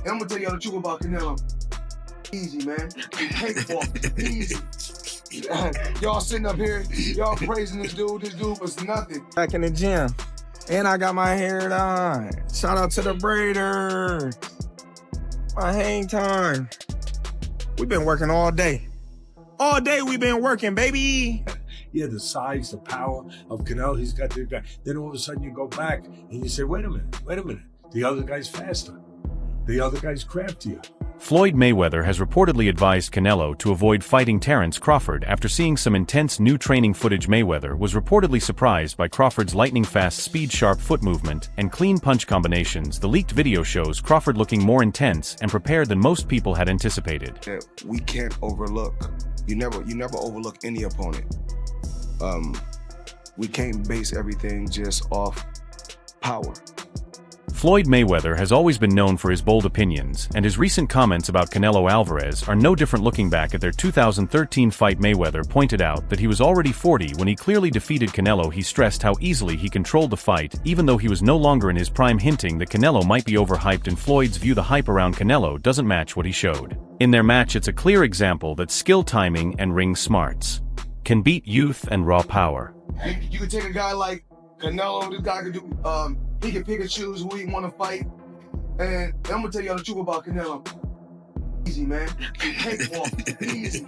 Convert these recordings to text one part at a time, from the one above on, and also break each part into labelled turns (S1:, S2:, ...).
S1: And I'm gonna tell y'all the truth about Canelo. Easy, man. Cakewalk. Easy. Y'all sitting up here, y'all praising this dude. This dude was nothing.
S2: Back in the gym. And I got my hair done. Shout out to the braider. My hang time. We've been working all day. All day we've been working, baby.
S3: Yeah, the size, the power of Canelo, he's got the guy. Then all of a sudden you go back and you say, wait a minute. The other guy's faster. The other guy's craftier.
S4: Floyd Mayweather has reportedly advised Canelo to avoid fighting Terence Crawford after seeing some intense new training footage. Mayweather was reportedly surprised by Crawford's lightning-fast speed-sharp foot movement and clean punch combinations. The leaked video shows Crawford looking more intense and prepared than most people had anticipated.
S5: We can't overlook. You never overlook any opponent. We can't base everything just off power.
S4: Floyd Mayweather has always been known for his bold opinions, and his recent comments about Canelo Álvarez are no different. Looking back at their 2013 fight, Mayweather pointed out that he was already 40 when he clearly defeated Canelo. He stressed how easily he controlled the fight, even though he was no longer in his prime, hinting that Canelo might be overhyped. In Floyd's view, the hype around Canelo doesn't match what he showed. In their match, it's a clear example that skill, timing, and ring smarts can beat youth and raw power.
S1: You could take a guy like Canelo, this guy could do, he can pick and choose who he want to fight. And I'm gonna tell y'all the truth about Canelo. Easy, man. Cakewalk. Easy.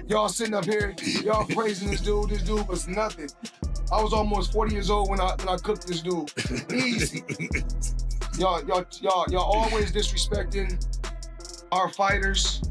S1: Y'all sitting up here, y'all praising this dude. This dude was nothing. I was almost 40 years old when I cooked this dude. Easy. Y'all always disrespecting our fighters.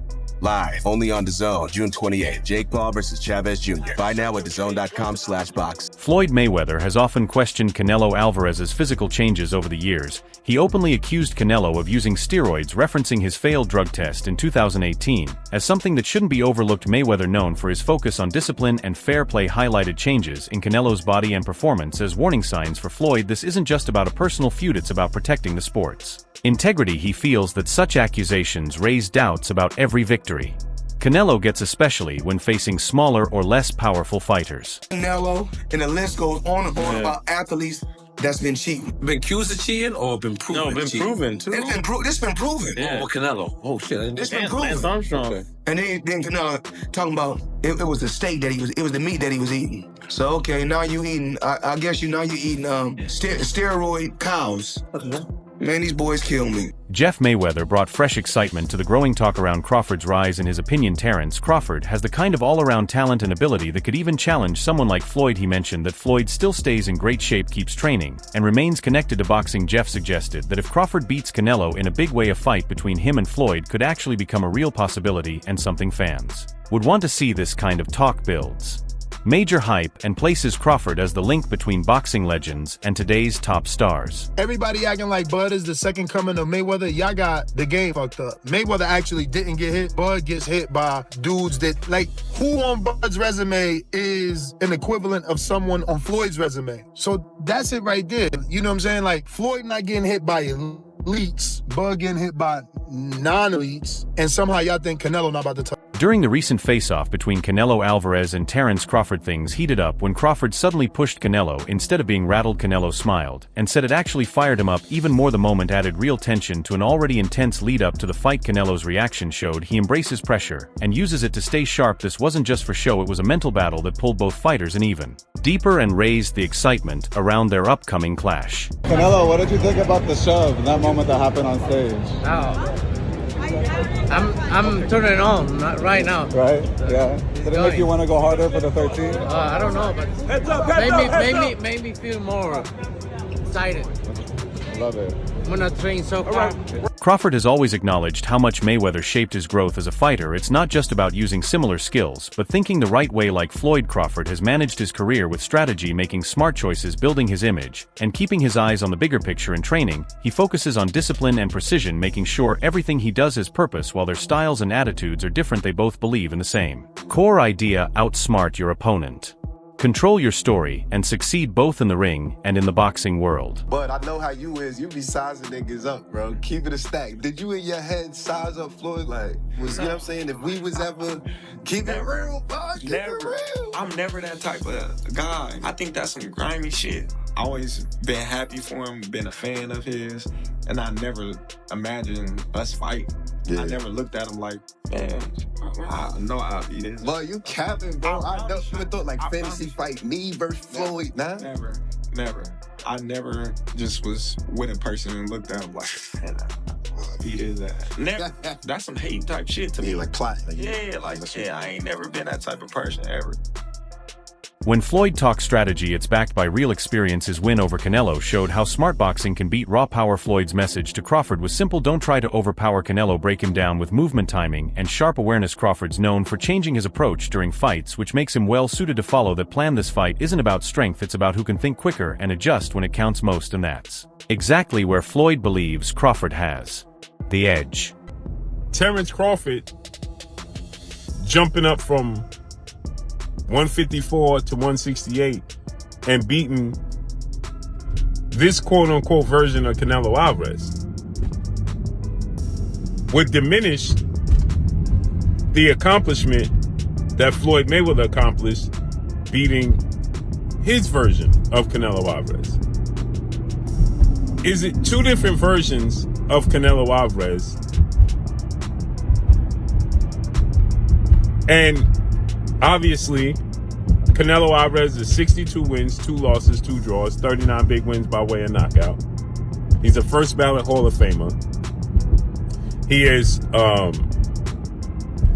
S5: Live, only on DAZN, June 28th. Jake Paul versus Chavez Jr. Buy now at DAZN.com/box.
S4: Floyd Mayweather has often questioned Canelo Álvarez's physical changes over the years. He openly accused Canelo of using steroids, referencing his failed drug test in 2018 as something that shouldn't be overlooked. Mayweather, known for his focus on discipline and fair play, highlighted changes in Canelo's body and performance as warning signs for Floyd. This isn't just about a personal feud, it's about protecting the sport's integrity. He feels that such accusations raise doubts about every victory Canelo gets, especially when facing smaller or less powerful fighters.
S1: Canelo, and the list goes on and on about athletes that's been cheating.
S6: Been accused of cheating or been proven?
S2: No, been proven too.
S1: It's been proven.
S6: Yeah. Oh, Canelo. Oh shit.
S1: It's been proven.
S2: Lance Armstrong.
S6: Okay.
S1: And then Canelo talking about it was the steak that it was the meat that he was eating. So okay, now you eating, I guess you eating steroid cows. Man, these boys kill me.
S4: Jeff Mayweather brought fresh excitement to the growing talk around Crawford's rise. In his opinion, Terence Crawford has the kind of all-around talent and ability that could even challenge someone like Floyd. He mentioned that Floyd still stays in great shape, keeps training, and remains connected to boxing. Jeff suggested that if Crawford beats Canelo in a big way, a fight between him and Floyd could actually become a real possibility and something fans would want to see. This kind of talk builds major hype and places Crawford as the link between boxing legends and today's top stars.
S7: Everybody acting like Bud is the second coming of Mayweather. Y'all got the game fucked up. Mayweather actually didn't get hit. Bud gets hit by dudes that, like, who on Bud's resume is an equivalent of someone on Floyd's resume? So that's it right there. You know what I'm saying? Like, Floyd not getting hit by elites, Bud getting hit by non-elites, and somehow y'all think Canelo not about to touch.
S4: During the recent face-off between Canelo Álvarez and Terence Crawford, things heated up when Crawford suddenly pushed Canelo. Instead of being rattled, Canelo smiled and said it actually fired him up even more. The moment added real tension to an already intense lead-up to the fight. Canelo's reaction showed he embraces pressure and uses it to stay sharp. This wasn't just for show, it was a mental battle that pulled both fighters in even deeper and raised the excitement around their upcoming clash.
S8: Canelo, what did you think about the shove in that moment that happened on stage?
S9: Oh. I'm turning on right now.
S8: Right? Yeah. Did it make you want to go harder for the 13?
S9: I don't know, but made me feel more excited.
S8: Love it.
S9: I'm gonna train so far.
S4: Crawford has always acknowledged how much Mayweather shaped his growth as a fighter. It's not just about using similar skills, but thinking the right way. Like Floyd, Crawford has managed his career with strategy, making smart choices, building his image, and keeping his eyes on the bigger picture. In training, he focuses on discipline and precision, making sure everything he does has purpose. While their styles and attitudes are different, they both believe in the same core idea: outsmart your opponent, control your story, and succeed both in the ring and in the boxing world.
S10: But I know how you is. You be sizing niggas up, bro. Keep it a stack. Did you in your head size up Floyd? Like, you know what I'm saying? If we was ever keep it real, bro. Keep it real.
S11: I'm never that type of guy. I think that's some grimy shit.
S2: always been happy for him, been a fan of his, and I never imagined us fight. I never looked at him like, man, I know I'll be this.
S10: Boy, you capping, bro. I never even thought like fantasy fight me versus Floyd. Nah.
S2: Never. I never just was with a person and looked at him like, man, I'll beat his ass. Never. That's some hate type shit to me.
S10: Like plotting.
S2: I ain't never been that type of person ever.
S4: When Floyd talks strategy, it's backed by real experience. His win over Canelo showed how smart boxing can beat raw power. Floyd's message to Crawford was simple: don't try to overpower Canelo, break him down with movement, timing, and sharp awareness. Crawford's known for changing his approach during fights, which makes him well suited to follow that plan. This fight isn't about strength, it's about who can think quicker and adjust when it counts most, and that's exactly where Floyd believes Crawford has the edge.
S11: Terence Crawford jumping up from 154 to 168 and beating this quote-unquote version of Canelo Álvarez would diminish the accomplishment that Floyd Mayweather accomplished beating his version of Canelo Álvarez. Is it two different versions of Canelo Álvarez? And obviously, Canelo Álvarez is 62 wins, 2 losses, 2 draws, 39 big wins by way of knockout. He's a first ballot Hall of Famer. He is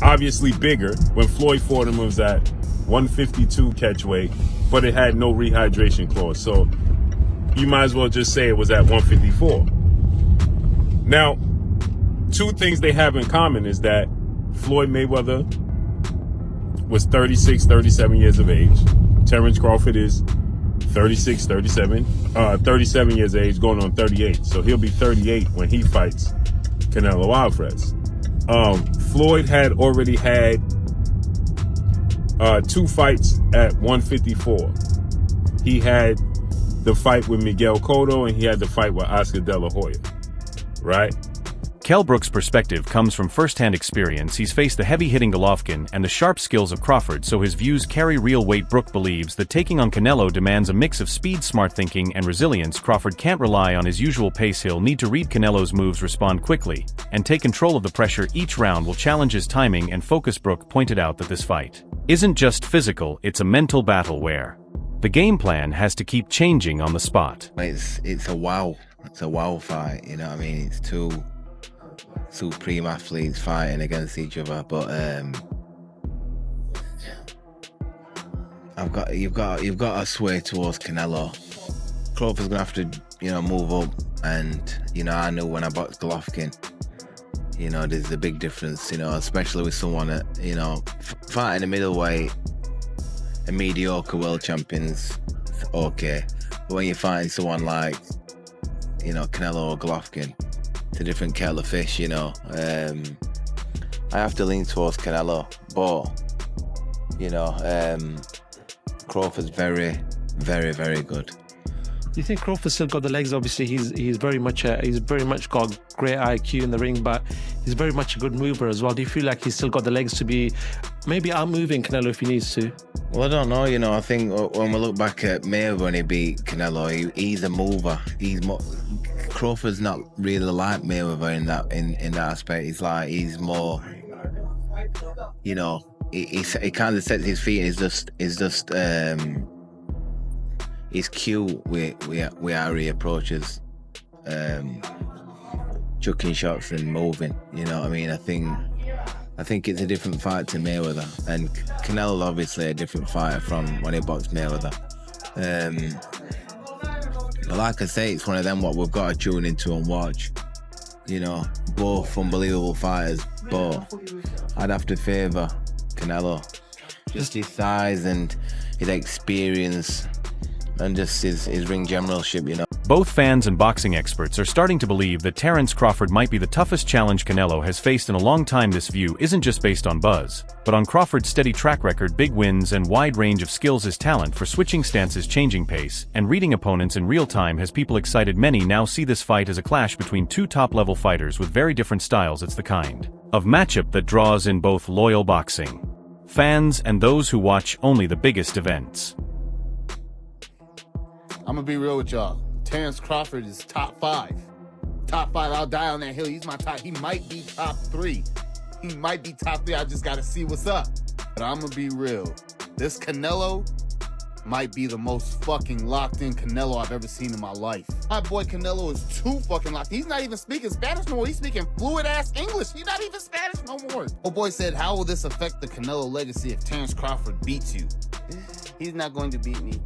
S11: obviously bigger. When Floyd fought him, it was at 152 catch weight, but it had no rehydration clause. So you might as well just say it was at 154. Now, two things they have in common is that Floyd Mayweather was 36, 37 years of age. Terence Crawford is 37 years of age, going on 38. So he'll be 38 when he fights Canelo Álvarez. Floyd had already had 2 fights at 154. He had the fight with Miguel Cotto, and he had the fight with Oscar De La Hoya, right?
S4: Brooke's perspective comes from first-hand experience. He's faced the heavy-hitting Golovkin and the sharp skills of Crawford, so his views carry real weight. Brooke believes that taking on Canelo demands a mix of speed, smart thinking, and resilience. Crawford can't rely on his usual pace. He'll need to read Canelo's moves, respond quickly, and take control of the pressure. Each round will challenge his timing and focus. Brooke pointed out that this fight isn't just physical, it's a mental battle where the game plan has to keep changing on the spot.
S12: It's a wow fight, you know what I mean? It's two supreme athletes fighting against each other, but you've got to sway towards Canelo. Crawford's gonna have to, move up, and I know when I boxed Golovkin, there's a big difference, especially with someone that, fighting a middleweight, a mediocre world champion's okay, but when you're fighting someone like, Canelo or Golovkin, it's a different kettle of fish, I have to lean towards Canelo, but Crawford's very, very, very good.
S13: Do you think Crawford still got the legs? Obviously, he's very much got great IQ in the ring, but he's very much a good mover as well. Do you feel like he's still got the legs to be maybe outmoving Canelo if he needs to?
S12: Well, I don't know. I think when we look back at Mayweather when he beat Canelo, he's a mover. Crawford's not really like Mayweather in that aspect. He's more, he kind of sets his feet. He's cute with how he approaches chucking shots and moving. You know what I mean? I think it's a different fight to Mayweather, and Canelo's obviously a different fighter from when he boxed Mayweather. But like I say, it's one of them what we've got to tune into and watch. Both unbelievable fighters, but I'd have to favour Canelo. Just his size and his experience and just his ring generalship,
S4: Both fans and boxing experts are starting to believe that Terence Crawford might be the toughest challenge Canelo has faced in a long time. This view isn't just based on buzz, but on Crawford's steady track record, big wins, and wide range of skills. His talent for switching stances, changing pace, and reading opponents in real time has people excited. Many now see this fight as a clash between two top-level fighters with very different styles. It's the kind of matchup that draws in both loyal boxing fans and those who watch only the biggest events.
S7: I'm gonna be real with y'all. Terence Crawford is top 5. Top 5, I'll die on that hill. He's my top. He might be top 3. He might be top 3. I just gotta see what's up. But I'm gonna be real. This Canelo might be the most fucking locked in Canelo I've ever seen in my life. My boy Canelo is too fucking locked. He's not even speaking Spanish no more. He's speaking fluid ass English. He's not even Spanish no more. Oh boy said, how will this affect the Canelo legacy if Terence Crawford beats you? He's not going to beat me.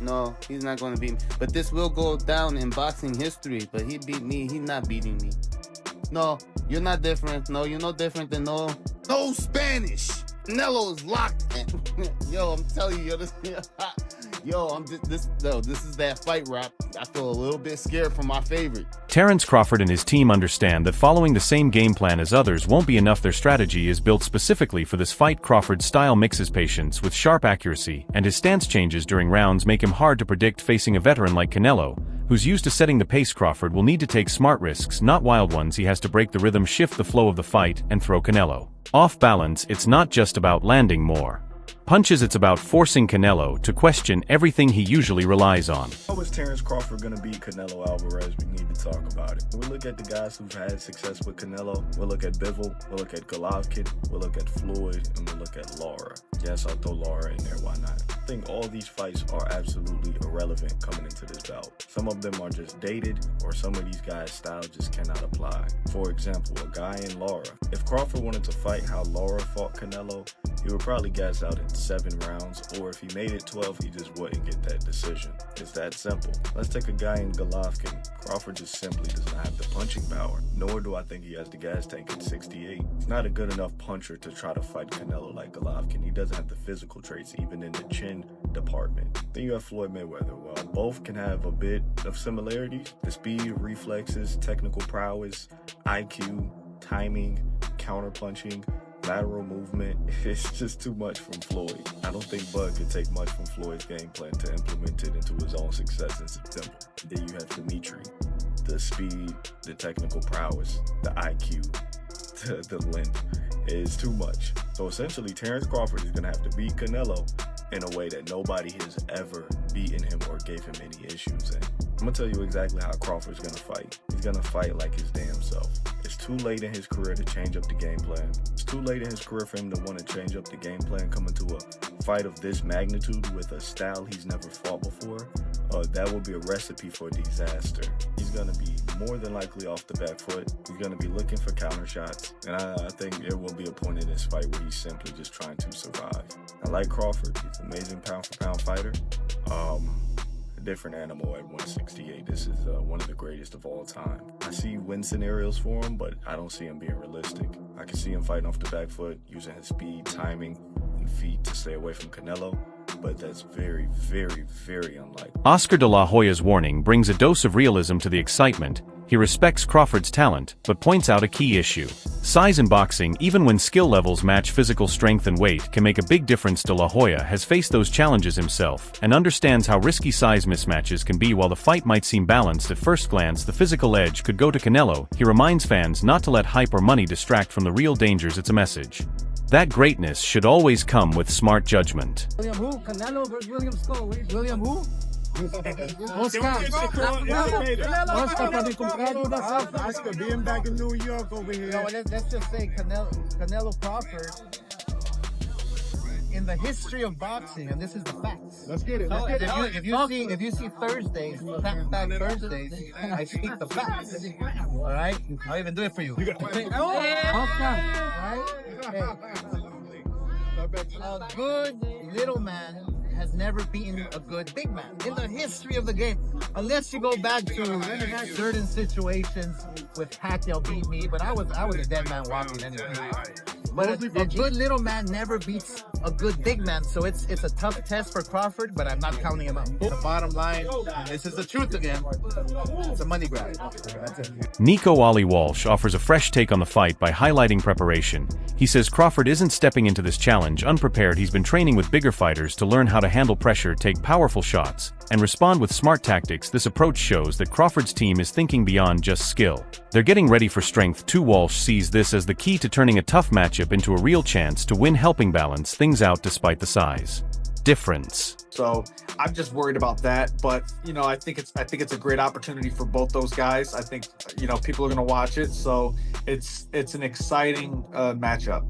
S7: No, he's not going to beat me. But this will go down in boxing history. But he beat me. He's not beating me. No, you're not different. No, you're no different than no Spanish. Canelo is locked in. Yo, I'm telling you, this is that fight rap. I feel a little bit scared for my favorite.
S4: Terence Crawford and his team understand that following the same game plan as others won't be enough. Their strategy is built specifically for this fight. Crawford's style mixes patience with sharp accuracy, and his stance changes during rounds make him hard to predict. Facing a veteran like Canelo, who's used to setting the pace, Crawford will need to take smart risks, not wild ones. He has to break the rhythm, shift the flow of the fight, and throw Canelo off balance. It's not just about landing more punches, it's about forcing Canelo to question everything he usually relies on.
S2: How is Terence Crawford going to beat Canelo Alvarez? We need to talk about it. We look at the guys who've had success with Canelo. We'll look at Bivol, we'll look at Golovkin, we'll look at Floyd, and we'll look at Lara. Yes, I'll throw Lara in there, why not? I think all these fights are absolutely irrelevant coming into this bout. Some of them are just dated, or some of these guys' style just cannot apply. For example, a guy in Lara. If Crawford wanted to fight how Lara fought Canelo, he would probably gas out in 7 rounds, or if he made it 12, he just wouldn't get that decision. It's that simple. Let's take a guy in Golovkin. Crawford just simply does not have the punching power, nor do I think he has the gas tank at 68. He's not a good enough puncher to try to fight Canelo like Golovkin. He doesn't have the physical traits, even in the chin department. Then you have Floyd Mayweather. Well, both can have a bit of similarities. The speed, reflexes, technical prowess, IQ, timing, counterpunching, lateral movement. It's just too much from Floyd. I don't think Bud could take much from Floyd's game plan to implement it into his own success in September. Then you have Dimitri. The speed, the technical prowess, the IQ, the length is too much. So essentially, Terence Crawford is going to have to beat Canelo in a way that nobody has ever beaten him or gave him any issues in. I'm going to tell you exactly how Crawford's going to fight. He's going to fight like his damn self. It's too late in his career to change up the game plan. It's too late in his career for him to want to change up the game plan coming to a fight of this magnitude with a style he's never fought before. That will be a recipe for disaster. He's going to be more than likely off the back foot. He's going to be looking for counter shots. And I think there will be a point in this fight where he's simply just trying to survive. I like Crawford. He's an amazing pound-for-pound fighter. A different animal at 168. This is one of the greatest of all time. I see win scenarios for him, but I don't see him being realistic. I can see him fighting off the back foot, using his speed, timing, and feet to stay away from Canelo, but that's very, very, very unlikely.
S4: Oscar de la Hoya's warning brings a dose of realism to the excitement. He respects Crawford's talent, but points out a key issue. Size in boxing, even when skill levels match, physical strength and weight can make a big difference. De la Hoya has faced those challenges himself and understands how risky size mismatches can be. While the fight might seem balanced at first glance, the physical edge could go to Canelo. He reminds fans not to let hype or money distract from the real dangers. It's a message that greatness should always come with smart judgment.
S9: William who? Canelo versus William Skull. William who? Oscar
S14: being back in New York over here.
S9: No, let's just say Canelo Crawford, in the history of boxing, and this is the facts.
S14: Let's get it.
S9: If you see Thursdays, Fact Thursdays, I speak the facts. All right, I'll even do it for you. A good little man has never beaten a good big man in the history of the game, unless you go back to certain situations with Pacquiao beat me, but I was a dead man walking anyway. But a good little man never beats a good big man, so it's a tough test for Crawford, but I'm not counting him out. The bottom line, this is the truth again, it's a money grab. That's it.
S4: Nico Ali Walsh offers a fresh take on the fight by highlighting preparation. He says Crawford isn't stepping into this challenge unprepared. He's been training with bigger fighters to learn how to handle pressure, take powerful shots, and respond with smart tactics. This approach shows that Crawford's team is thinking beyond just skill. They're getting ready for strength too. Walsh sees this as the key to turning a tough matchup into a real chance to win, helping balance things out despite the size. difference.
S15: So I'm just worried about that. But you know, I think it's a great opportunity for both those guys. I think, you know, people are going to watch it, so it's an exciting matchup.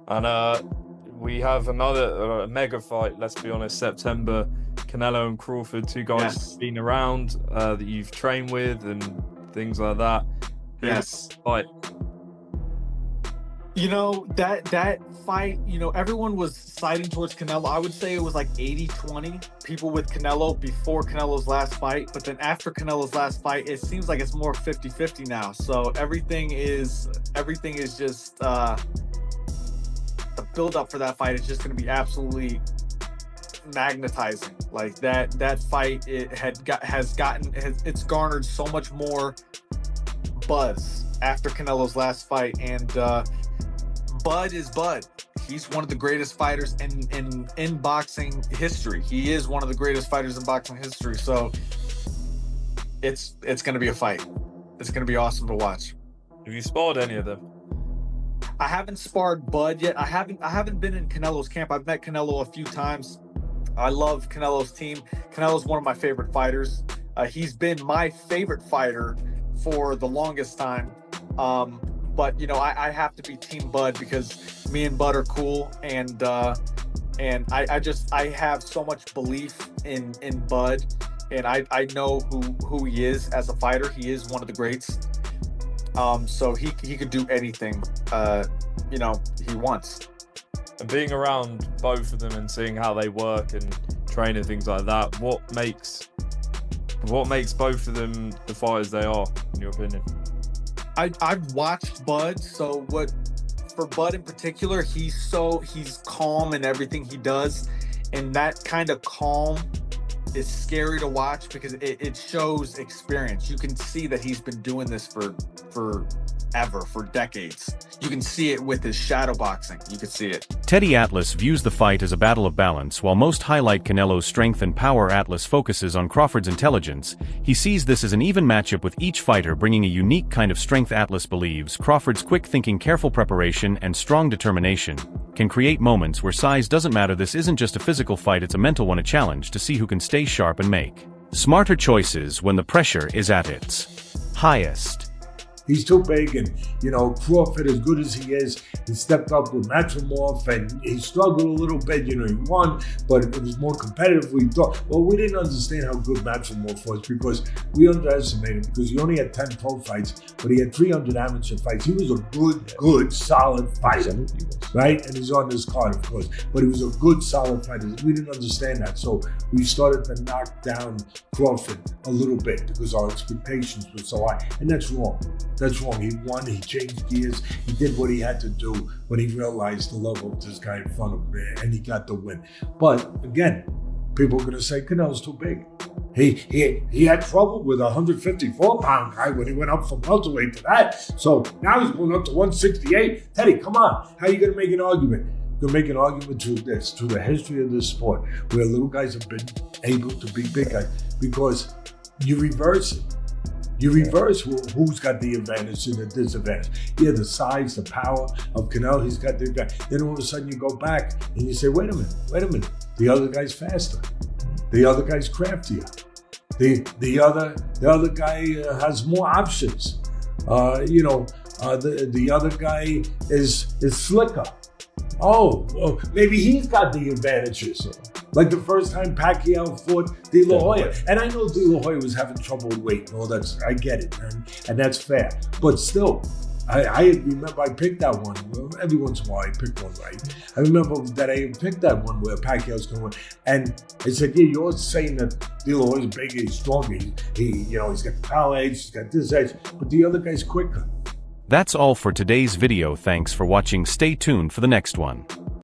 S16: And we have another mega fight. Let's be honest, September. Canelo and Crawford, two guys
S15: Yes.
S16: been around that you've trained with and things like that.
S15: Yes.
S16: Fight.
S15: You know, that fight, you know, everyone was siding towards Canelo. I would say it was like 80-20 people with Canelo before Canelo's last fight. But then after Canelo's last fight, it seems like it's more 50-50 now. So everything is just the build up for that fight is just going to be absolutely magnetizing. Like that fight, it's garnered so much more buzz after Canelo's last fight. And Bud is Bud. He's one of the greatest fighters in boxing history. He is one of the greatest fighters in boxing history. So it's going to be a fight. It's going to be awesome to watch.
S16: Have you sparred any of them?
S15: I haven't sparred Bud yet. I haven't been in Canelo's camp. I've met Canelo a few times. I love Canelo's team. Canelo's one of my favorite fighters. He's been my favorite fighter for the longest time. But you know, I have to be Team Bud because me and Bud are cool, and I have so much belief in Bud, and I know who he is as a fighter. He is one of the greats. So he could do anything, you know, he wants.
S16: And being around both of them and seeing how they work and train and things like that, what makes both of them the fighters they are, in your opinion?
S15: I've watched Bud, so for Bud in particular, he's calm in everything he does, and that kind of calm is scary to watch because it shows experience. You can see that he's been doing this for decades. You can see it with his shadow boxing. You can see it.
S4: Teddy Atlas views the fight as a battle of balance. While most highlight Canelo's strength and power, Atlas focuses on Crawford's intelligence. He sees this as an even matchup with each fighter bringing a unique kind of strength. Atlas believes Crawford's quick thinking, careful preparation, and strong determination can create moments where size doesn't matter. This isn't just a physical fight, it's a mental one, a challenge to see who can stay sharp and make smarter choices when the pressure is at its highest.
S3: He's too big, and you know, Crawford, as good as he is, he stepped up with Matrimorph, and he struggled a little bit. You know, he won, but it was more competitive. We thought, well, we didn't understand how good Matrimorph was because we underestimated him because he only had 10 pro fights, but he had 300 amateur fights. He was a good, solid fighter, right? And he's on this card, of course, but he was a good, solid fighter. We didn't understand that, so we started to knock down Crawford a little bit because our expectations were so high, and that's wrong. That's wrong. He won, he changed gears, he did what he had to do when he realized the level of this guy in front of him, and he got the win. But again, people are going to say Canelo's too big. He had trouble with a 154-pound guy when he went up from welterweight to that. So now he's going up to 168. Teddy, come on. How are you going to make an argument? You're going to make an argument to this, to the history of this sport, where little guys have been able to be big guys, because you reverse it. You reverse who's got the advantage and the disadvantage. Yeah, the size, the power of Canelo, he's got the advantage. Then all of a sudden you go back and you say, wait a minute. The other guy's faster. The other guy's craftier. The other guy has more options. The other guy is slicker. Oh, maybe he's got the advantages. Like the first time Pacquiao fought De La Hoya. And I know De La Hoya was having trouble with weight and all that. I get it, man. And that's fair. But still, I remember I picked that one. Every once in a while I pick one right. I remember that I picked that one where Pacquiao's going to win. And I said, yeah, you're saying that De La Hoya's bigger, he's stronger. He's got the power edge, he's got this edge. But the other guy's quicker.
S4: That's all for today's video. Thanks for watching. Stay tuned for the next one.